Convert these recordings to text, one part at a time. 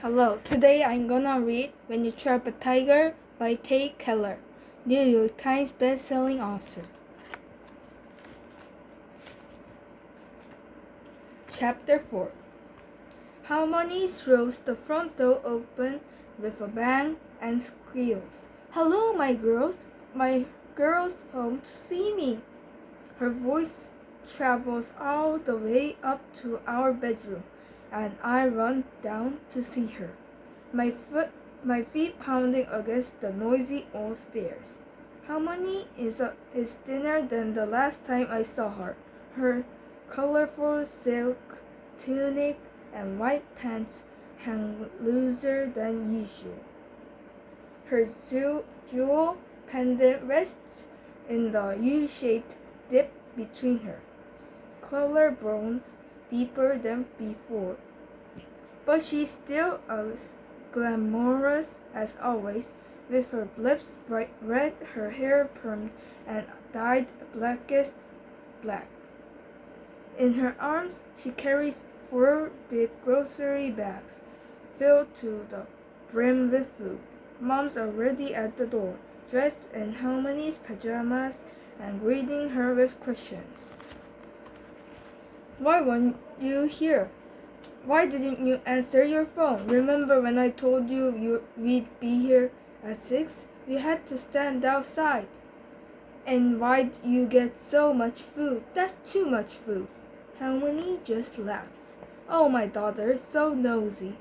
Hello, today I'm gonna read When You Trap a Tiger by Tay Keller, New York Times best-selling author. Chapter 4. Harmony throws the front door open with a bang and squeals. Hello, my girls. My girls home to see me. Her voice travels all the way up to our bedroom, and I run down to see her. My feet pounding against the noisy old stairs. Harmony is thinner than the last time I saw her. Her colorful silk tunic and white pants hang looser than usual. Her jewel pendant rests in the U-shaped dip between her collarbones, deeper than before. But she's still as glamorous as always, with her lips bright red, her hair permed and dyed blackest black. In her arms, she carries 4 big grocery bags, filled to the brim with food. Mom's already at the door, dressed in Harmony's pajamas and greeting her with questions. Why weren't you here? Why didn't you answer your phone? Remember when I told you we'd be here at 6? We had to stand outside. And why'd you get so much food? That's too much food. Harmony just laughs. Oh, my daughter is so nosy,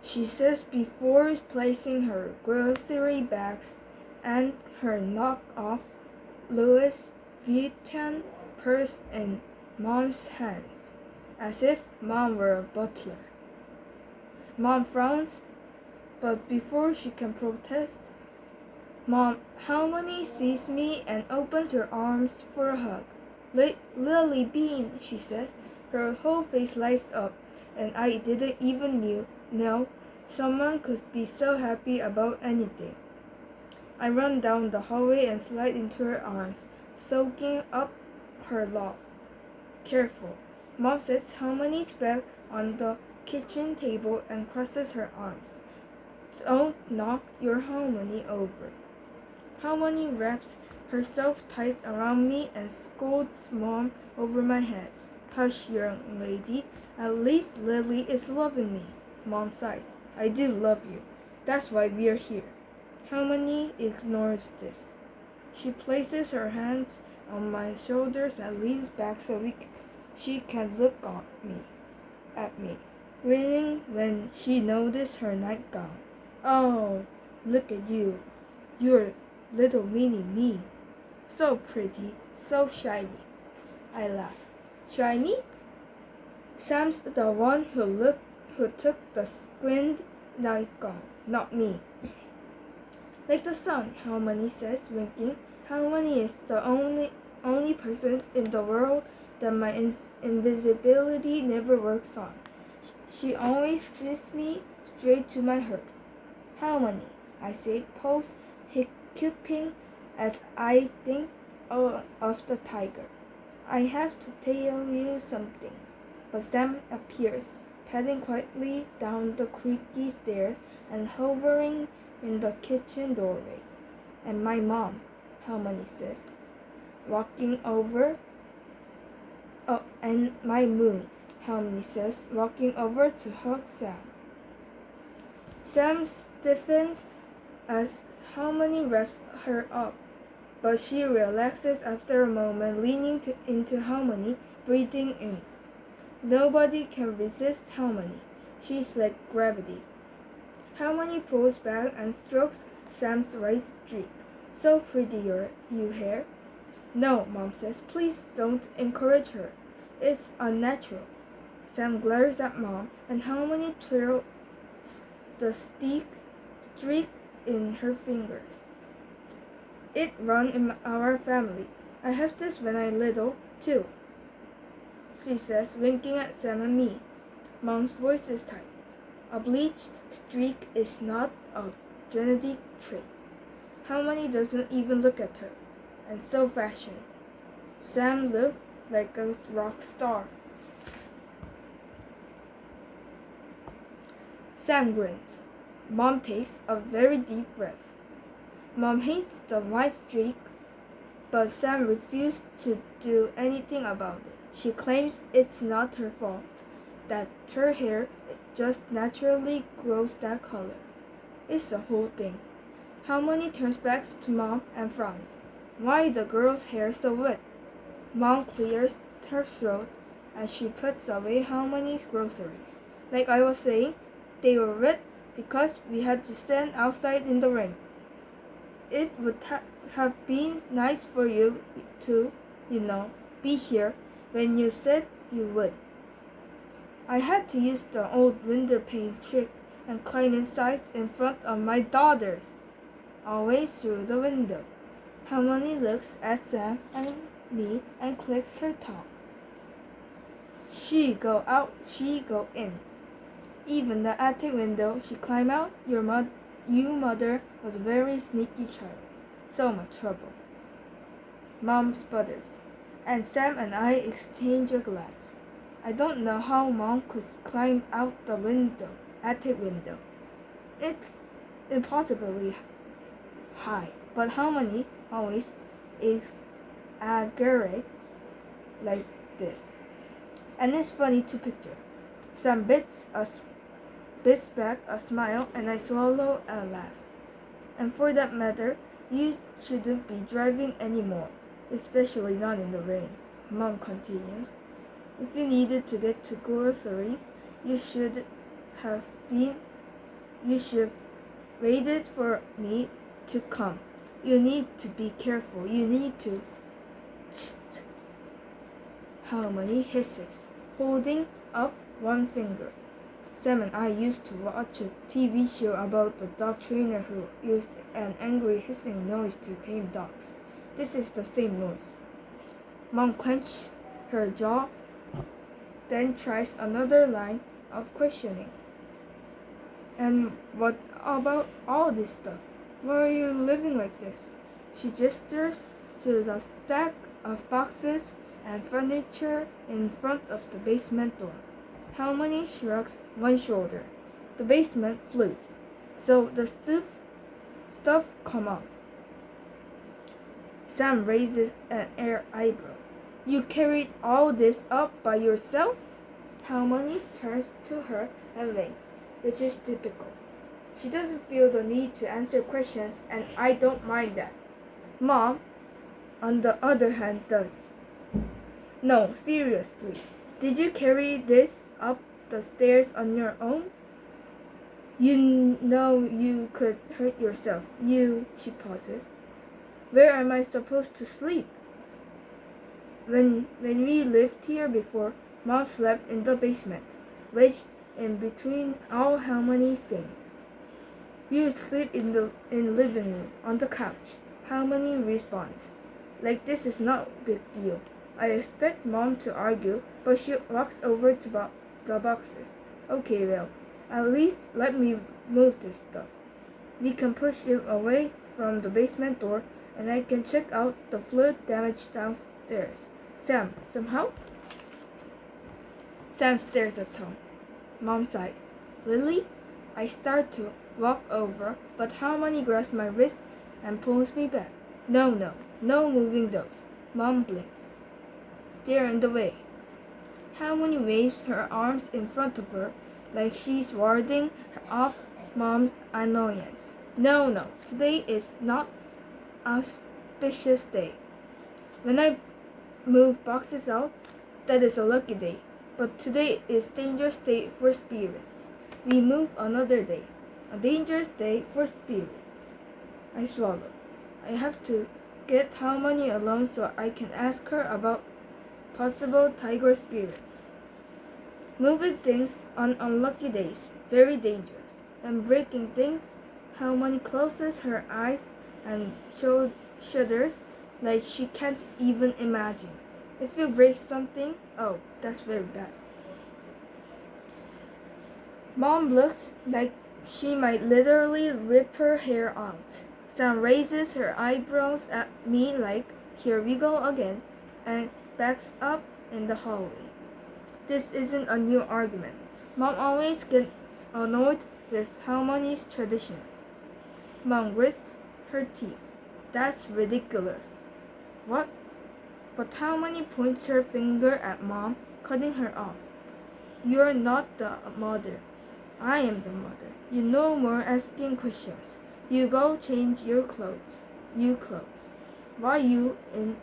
she says before placing her grocery bags and her knock-off Louis Vuitton purse in Mom's hands, as if Mom were a butler. Mom frowns, but before she can protest, Harmony sees me and opens her arms for a hug. Lily Bean, she says. Her whole face lights up, and I didn't even know someone could be so happy about anything. I run down the hallway and slide into her arms, soaking up her love. Careful. Mom sets Harmony's bag on the kitchen table and crosses her arms. Don't knock your Harmony over. Harmony wraps herself tight around me and scolds Mom over my head. Hush, young lady. At least Lily is loving me. Mom sighs. I do love you. That's why we're here. Harmony ignores this. She places her hands on my shoulders and leans back so she can look at me, grinning when she noticed her nightgown. Oh, look at you. You're little mini me. So pretty, so shiny. I laugh. Shiny? Sam's the one who took the squinned nightgown, not me. Like the sun, Harmony says, winking. Harmony is the only person in the world that my invisibility never works on. She always sees me straight to my heart. Harmony, I say, pulse hiccuping as I think of the tiger. I have to tell you something. But Sam appears, padding quietly down the creaky stairs and hovering in the kitchen doorway. And my mom, Harmony says, walking over. Oh, and my moon, Harmony says, walking over to hug Sam. Sam stiffens as Harmony wraps her up, but she relaxes after a moment, leaning into Harmony, breathing in. Nobody can resist Harmony. She's like gravity. Harmony pulls back and strokes Sam's right cheek. So pretty your hair. No, Mom says, please don't encourage her. It's unnatural. Sam glares at Mom, and Harmony twirls the streak in her fingers. It run in our family. I have this when I little, too, she says, winking at Sam and me. Mom's voice is tight. A bleached streak is not a genetic trait. Harmony doesn't even look at her. And so fashion. Sam looked like a rock star. Sam grins. Mom takes a very deep breath. Mom hates the white streak, but Sam refuses to do anything about it. She claims it's not her fault, that her hair just naturally grows that color. It's the whole thing. Harmony turns back to Mom and frowns. Why the girl's hair so wet? Mom clears her throat as she puts away Harmony's groceries. Like I was saying, they were wet because we had to stand outside in the rain. It would have been nice for you to, be here when you said you would. I had to use the old window pane trick and climb inside in front of my daughters, always through the window. Harmony looks at Sam and me and clicks her tongue. She go out, she go in. Even the attic window she climbed out, your mother was a very sneaky child. So much trouble. Mom sputters, and Sam and I exchange a glance. I don't know how Mom could climb out the attic window. It's impossibly high, but Harmony always exaggerates like this. And it's funny to picture. Sam bits back a smile, and I swallow a laugh. And for that matter, you shouldn't be driving anymore, especially not in the rain, Mom continues. If you needed to get to groceries, you should have waited for me to come. You need to be careful. You need to. Tst. Harmony hisses, holding up one finger. Sam and I used to watch a TV show about a dog trainer who used an angry hissing noise to tame dogs. This is the same noise. Mom clenches her jaw, then tries another line of questioning. And what about all this stuff? Why are you living like this? She gestures to the stack of boxes and furniture in front of the basement door. Harmony shrugs one shoulder. The basement flute. So the stuff come up. Sam raises an eyebrow. You carried all this up by yourself? Harmony turns to her and winks, which is typical. She doesn't feel the need to answer questions, and I don't mind that. Mom, on the other hand, does. No, seriously. Did you carry this up the stairs on your own? You know you could hurt yourself. She pauses. Where am I supposed to sleep? When we lived here before, Mom slept in the basement, wedged in between all Harmony's things. You sleep in living room, on the couch. Harmony responds, like this is not a big deal. I expect Mom to argue, but she walks over to the boxes. Okay, well, at least let me move this stuff. We can push it away from the basement door, and I can check out the fluid damage downstairs. Sam, some help? Sam stares at Tom. Mom sighs. Lily? I start to walk over, but Harmony grabs my wrist and pulls me back. No moving those. Mom blinks. They're in the way. Harmony waves her arms in front of her like she's warding off Mom's annoyance. No, today is not an auspicious day. When I move boxes out, that is a lucky day. But today is dangerous day for spirits. We move another day. A dangerous day for spirits. I swallow. I have to get Harmony alone so I can ask her about possible tiger spirits. Moving things on unlucky days, very dangerous. And breaking things, Harmony closes her eyes and shudders like she can't even imagine. If you break something, oh, that's very bad. Mom looks like she might literally rip her hair out. Sam raises her eyebrows at me like, here we go again, and backs up in the hallway. This isn't a new argument. Mom always gets annoyed with Harmony's traditions. Mom grits her teeth. That's ridiculous. What? But Harmony points her finger at Mom, cutting her off. You're not the mother. I am the mother. You no more asking questions. You go change your clothes. You clothes. Why you in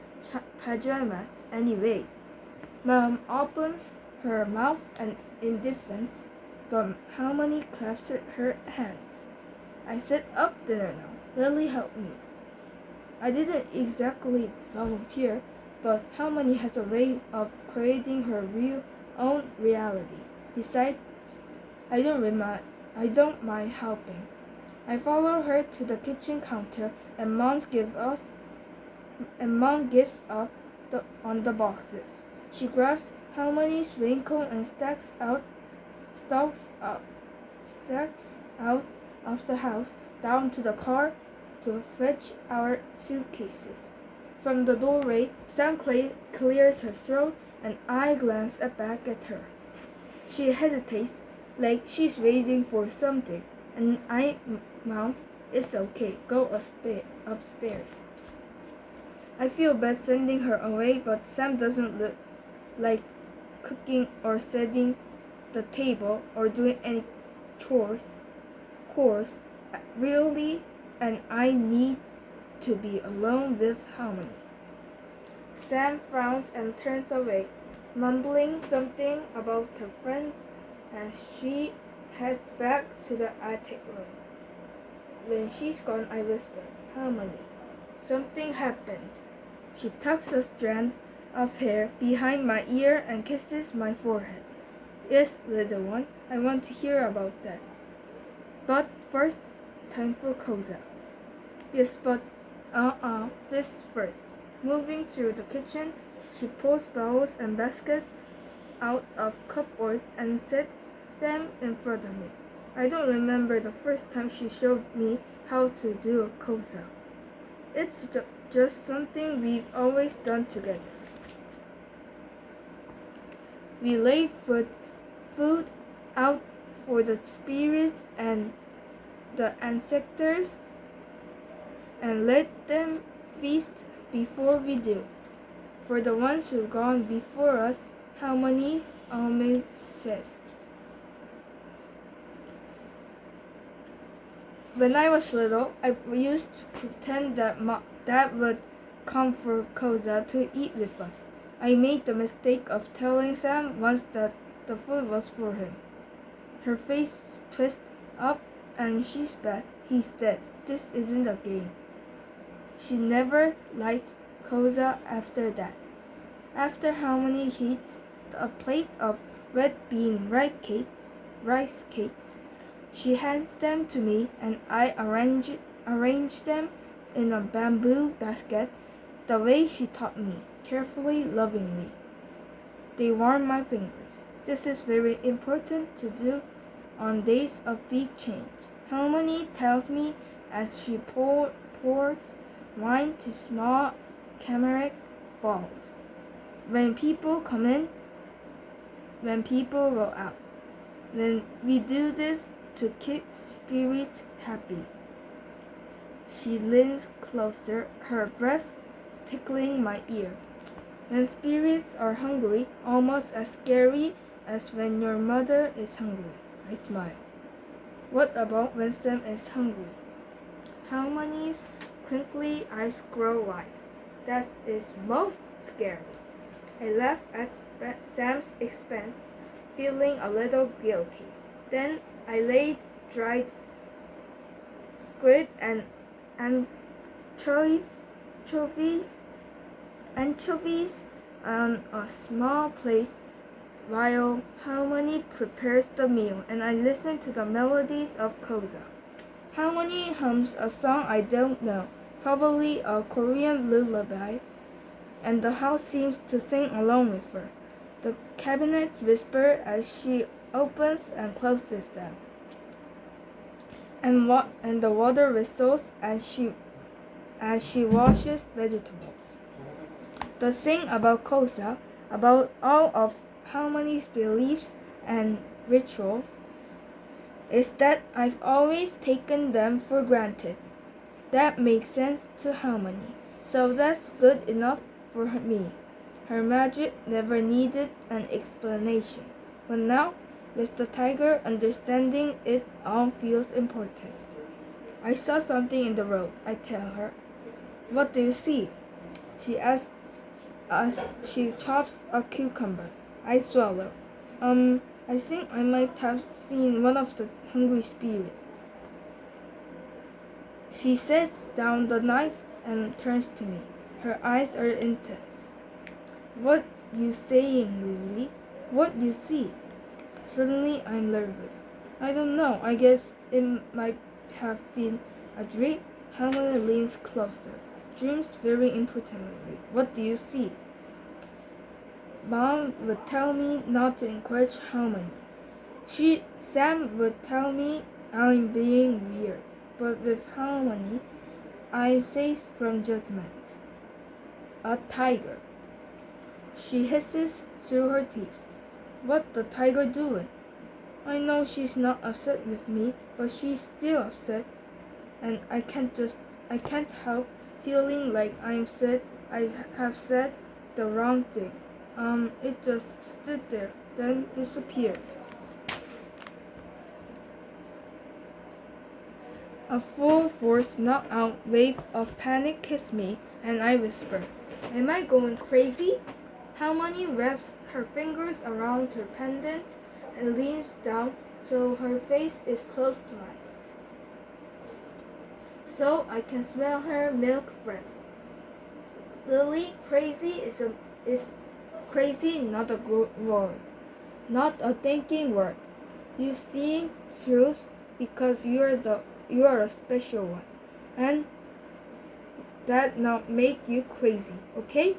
pajamas anyway? Mom opens her mouth in defense, but Harmony claps her hands. I set up dinner now. Really help me. I didn't exactly volunteer, but Harmony has a way of creating her own reality. Besides, I don't mind helping. I follow her to the kitchen counter, and Mom gives up on the boxes. She grabs Harmony's raincoat and stacks out of the house down to the car to fetch our suitcases. From the doorway, Sam clears her throat, and I glance back at her. She hesitates, like she's waiting for something, and I mouth, "It's okay, go upstairs." I feel bad sending her away, but Sam doesn't look like cooking or setting the table or doing any chores, really, and I need to be alone with Harmony. Sam frowns and turns away, mumbling something about her friends as she heads back to the attic room. When she's gone, I whisper, "Harmony, something happened." She tucks a strand of hair behind my ear and kisses my forehead. "Yes, little one, I want to hear about that. But first, time for Koza." "Yes, but this first." Moving through the kitchen, she pulls bowls and baskets out of cupboards and sets them in front of me. I don't remember the first time she showed me how to do a koza. It's just something we've always done together. We lay food out for the spirits and the ancestors and let them feast before we do. For the ones who've gone before us, Harmony always says. When I was little, I used to pretend that Dad would come for Koza to eat with us. I made the mistake of telling Sam once that the food was for him. Her face twists up and she's bad. He's dead. This isn't a game. She never liked Koza after that. After Harmony eats a plate of red bean rice cakes, she hands them to me and I arrange them in a bamboo basket the way she taught me, carefully, lovingly. They warm my fingers. This is very important to do on days of big change. Harmony tells me as she pours wine to small cameric balls. When people come in, when people go out. When we do this to keep spirits happy. She leans closer, her breath tickling my ear. When spirits are hungry, almost as scary as when your mother is hungry. I smile. What about when Sam is hungry? Harmony's crinkly eyes grow wide. That is most scary. I laugh at Sam's expense, feeling a little guilty. Then I lay dried squid and anchovies on a small plate while Harmony prepares the meal and I listen to the melodies of Koza. Harmony hums a song I don't know, probably a Korean lullaby, and the house seems to sing along with her. The cabinets whisper as she opens and closes them, and the water whistles as she washes vegetables. The thing about Kosa, about all of Harmony's beliefs and rituals is that I've always taken them for granted. That makes sense to Harmony, so that's good enough for me. Her magic never needed an explanation, but now, with the tiger, understanding it all feels important. I saw something in the road, I tell her. What do you see? She asks as she chops a cucumber. I swallow. I think I might have seen one of the hungry spirits. She sets down the knife and turns to me. Her eyes are intense. What you saying, Lily? What you see? Suddenly I'm nervous. I don't know. I guess it might have been a dream. Harmony leans closer. Dreams very importantly. What do you see? Mom would tell me not to encourage Harmony. Sam would tell me I'm being weird. But with Harmony, I'm safe from judgment. A tiger. She hisses through her teeth. What the tiger doing? I know she's not upset with me, but she's still upset, and I can't help feeling like I have said the wrong thing. It just stood there, then disappeared. A full force knock-out wave of panic hits me, and I whisper, "Am I going crazy?" Harmony wraps her fingers around her pendant and leans down so her face is close to mine, so I can smell her milk breath. Lily, crazy is crazy, not a good word, not a thinking word. You seeing truth because you are a special one, and that not make you crazy, okay?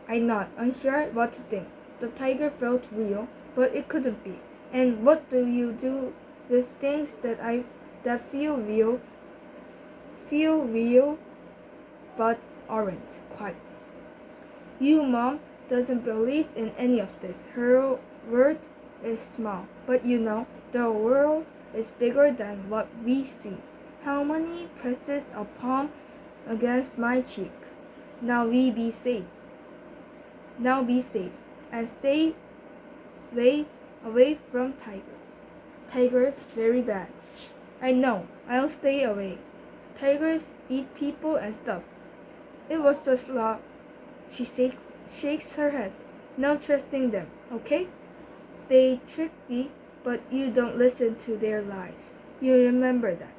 I nod, unsure what to think. The tiger felt real, but it couldn't be. And what do you do with things that feel real, but aren't quite? You, Mom, doesn't believe in any of this. Her world is small, but the world is bigger than what we see. Harmony presses a palm against my cheek. Now be safe. Now be safe and stay away from tigers. Tigers very bad. I know. I'll stay away. Tigers eat people and stuff. It was just law. She shakes her head. No trusting them, okay? They tricky, but you don't listen to their lies. You remember that.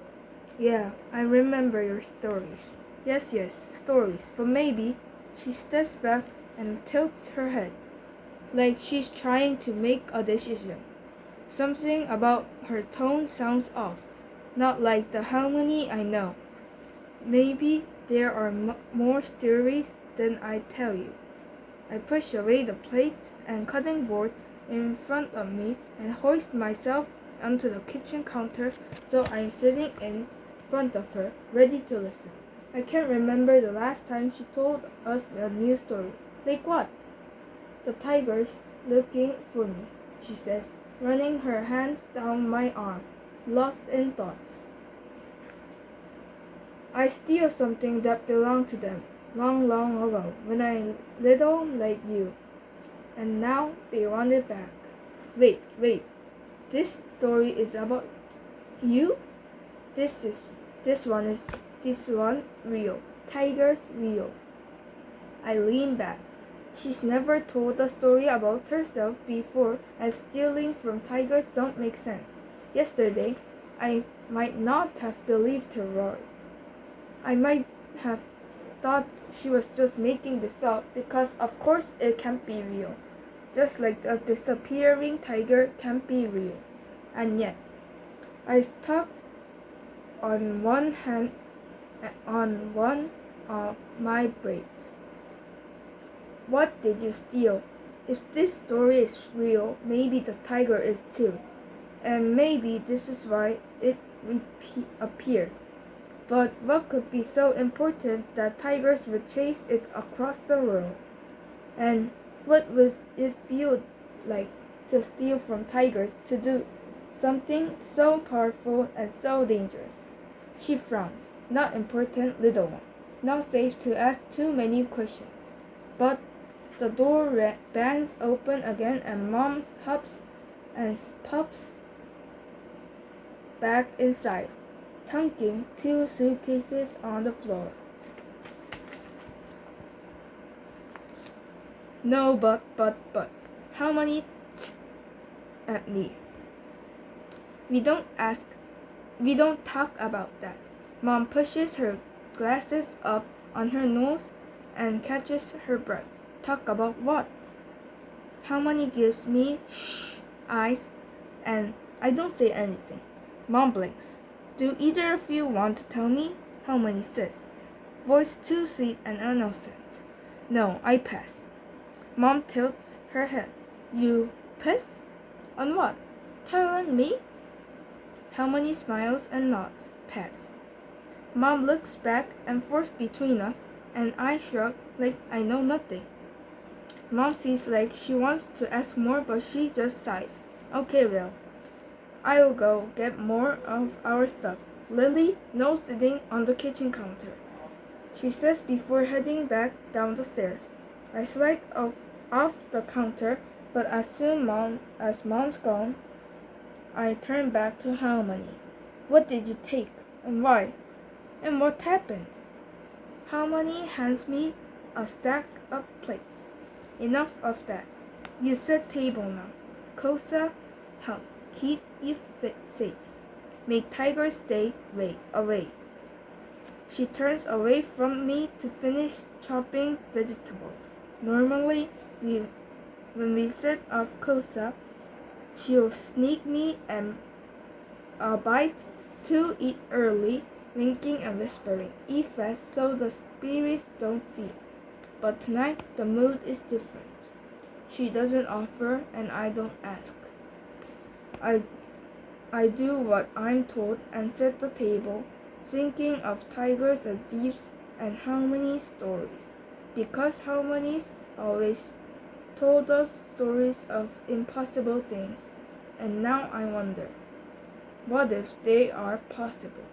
Yeah, I remember your stories. Yes, stories. But maybe she steps back and tilts her head, like she's trying to make a decision. Something about her tone sounds off, not like the Harmony I know. Maybe there are more stories than I tell you. I push away the plates and cutting board in front of me and hoist myself onto the kitchen counter so I'm sitting in front of her, ready to listen. I can't remember the last time she told us a new story. Like what? The tiger's looking for me, she says, running her hand down my arm, lost in thoughts. I steal something that belonged to them long, long ago, when I little like you, and now they want it back. Wait, this story is about you? This one real. Tiger's real. I lean back. She's never told a story about herself before, and stealing from tigers don't make sense. Yesterday, I might not have believed her words. I might have thought she was just making this up because of course it can't be real. Just like a disappearing tiger can't be real. And yet, I stuck on one of my braids. What did you steal? If this story is real, maybe the tiger is too. And maybe this is why it appeared. But what could be so important that tigers would chase it across the world? And what would it feel like to steal from tigers, to do something so powerful and so dangerous. She frowns. Not important, little one. Not safe to ask too many questions. But the door bangs open again and Mom hops and pops back inside, dunking 2 suitcases on the floor. No, but. How many at me? We don't talk about that. Mom pushes her glasses up on her nose and catches her breath. Talk about what? Harmony gives me eyes, and I don't say anything. Mom blinks. Do either of you want to tell me? Harmony says, voice too sweet and innocent. No, I pass. Mom tilts her head. You pass? On what? Telling me? Harmony smiles and nods. Pass. Mom looks back and forth between us, and I shrug like I know nothing. Mom seems like she wants to ask more, but she just sighs. Okay, well, I'll go get more of our stuff. Lily, no sitting on the kitchen counter, she says before heading back down the stairs. I slide off the counter, but as Mom's gone, I turn back to Harmony. What did you take, and why? And what happened? Harmony hands me a stack of plates. Enough of that. You set table now. Kosa, hum, keep you safe. Make tigers stay away. She turns away from me to finish chopping vegetables. Normally, when we set off Kosa, she'll sneak me a bite to eat early, winking and whispering, eat fast so the spirits don't see it. But tonight, the mood is different. She doesn't offer, and I don't ask. I do what I'm told and set the table, thinking of tigers and thieves and Harmony's stories. Because Harmony's always told us stories of impossible things, and now I wonder, what if they are possible?